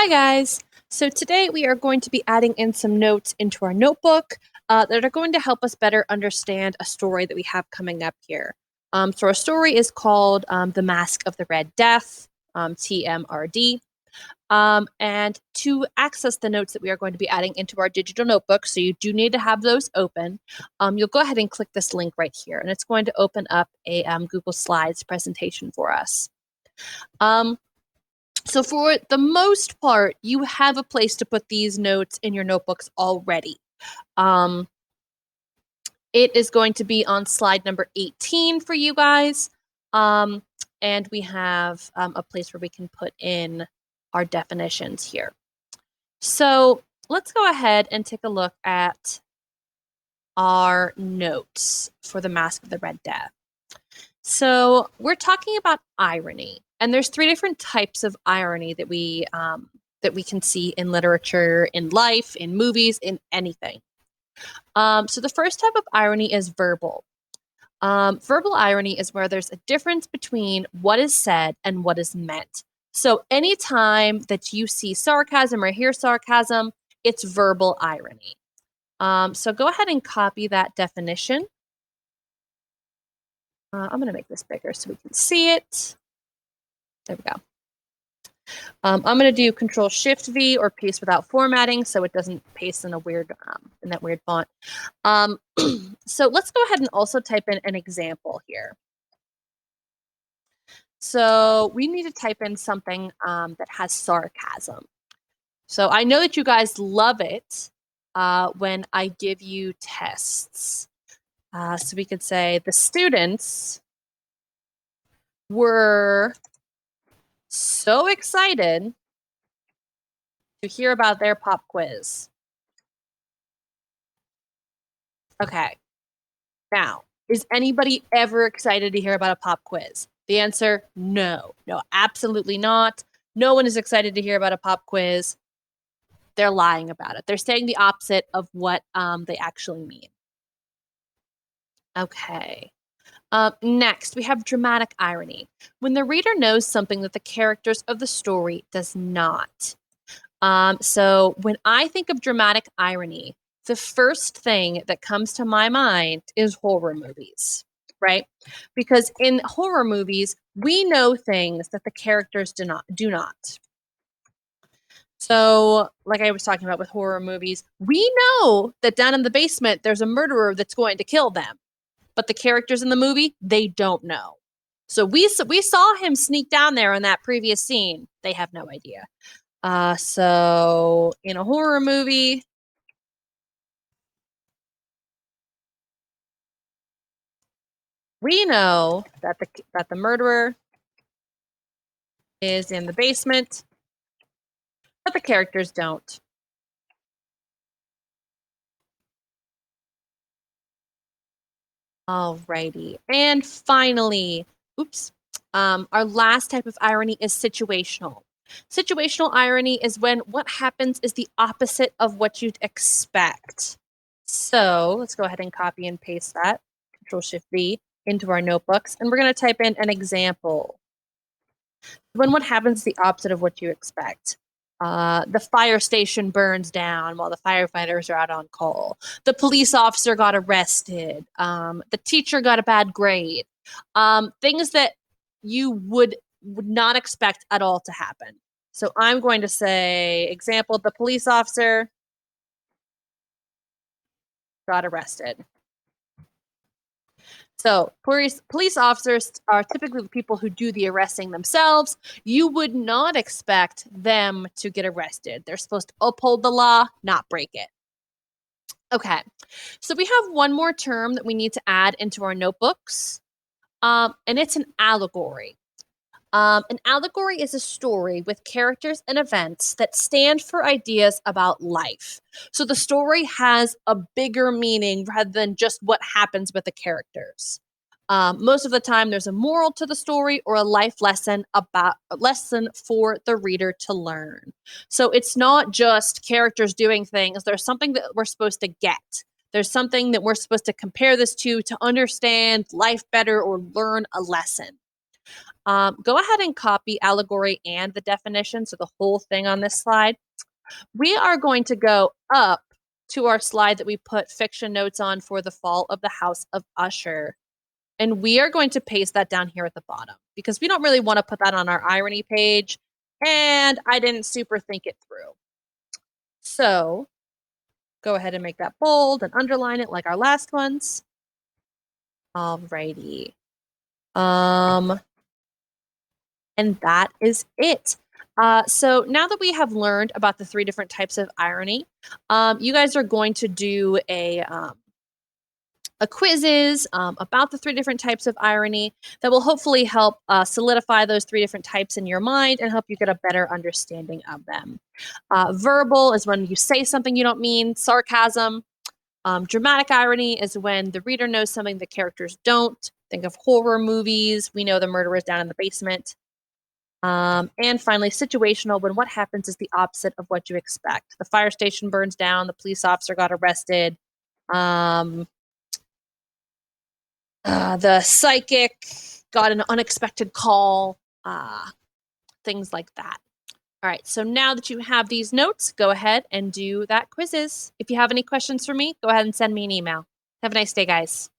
Hi guys! So today we are going to be adding in some notes into our notebook that are going to help us better understand a story that we have coming up here. So our story is called The Mask of the Red Death, TMRD. And to access the notes that we are going to be adding into our digital notebook, so you do need to have those open, you'll go ahead and click this link right here, and it's going to open up a Google Slides presentation for us. So for the most part, you have a place to put these notes in your notebooks already. It is going to be on slide number 18 for you guys. And we have a place where we can put in our definitions here. So let's go ahead and take a look at our notes for The Mask of the Red Death. So we're talking about irony, and there's three different types of irony that we can see in literature, in life, in movies, in anything. So the first type of irony is verbal. Verbal irony is where there's a difference between what is said and what is meant. So anytime that you see sarcasm or hear sarcasm, it's verbal irony. So go ahead and copy that definition. I'm going to make this bigger so we can see it. There we go. I'm going to do Control-Shift-V or paste without formatting so it doesn't paste in a weird in that weird font. So let's go ahead and also type in an example here. So we need to type in something that has sarcasm. So I know that you guys love it when I give you tests. So we could say the students were so excited to hear about their pop quiz. Okay. Now, is anybody ever excited to hear about a pop quiz? The answer, no. No, absolutely not. No one is excited to hear about a pop quiz. They're lying about it. They're saying the opposite of what they actually mean. Okay. Next, we have dramatic irony. When the reader knows something that the characters of the story does not. So when I think of dramatic irony, the first thing that comes to my mind is horror movies, right? Because in horror movies, we know things that the characters do not. So, like I was talking about with horror movies, we know that down in the basement, there's a murderer that's going to kill them. But the characters in the movie, they don't know. So we saw him sneak down there in that previous scene. They have no idea. So in a horror movie, we know that the murderer is in the basement, but the characters don't. Alrighty. And finally, our last type of irony is situational. Situational irony is when what happens is the opposite of what you'd expect. So let's go ahead and copy and paste that, Control-Shift-V, into our notebooks. And we're going to type in an example. When what happens is the opposite of what you expect. The fire station burns down while the firefighters are out on call. The police officer got arrested. The teacher got a bad grade. Things that you would not expect at all to happen. So I'm going to say, example, the police officer got arrested. So police officers are typically the people who do the arresting themselves. You would not expect them to get arrested. They're supposed to uphold the law, not break it. Okay, so we have one more term that we need to add into our notebooks, and it's an allegory. An allegory is a story with characters and events that stand for ideas about life. So the story has a bigger meaning rather than just what happens with the characters. Most of the time, there's a moral to the story or a life lesson for the reader to learn. So it's not just characters doing things. There's something that we're supposed to get. There's something that we're supposed to compare this to understand life better or learn a lesson. Go ahead and copy allegory and the definition, so the whole thing on this slide. We are going to go up to our slide that we put fiction notes on for the fall of the House of Usher. And we are going to paste that down here at the bottom because we don't really want to put that on our irony page. And I didn't super think it through. So go ahead and make that bold and underline it like our last ones. Alrighty. And that is it. So now that we have learned about the 3 different types of irony, you guys are going to do a quizzes about the 3 different types of irony that will hopefully help solidify those 3 different types in your mind and help you get a better understanding of them. Verbal is when you say something you don't mean. Sarcasm. Dramatic irony is when the reader knows something the characters don't. Think of horror movies. We know the murderer is down in the basement. And finally, situational, when what happens is the opposite of what you expect. The fire station burns down, the police officer got arrested, the psychic got an unexpected call, things like that. All right, so now that you have these notes, go ahead and do that quizzes. If you have any questions for me, go ahead and send me an email. Have a nice day, guys.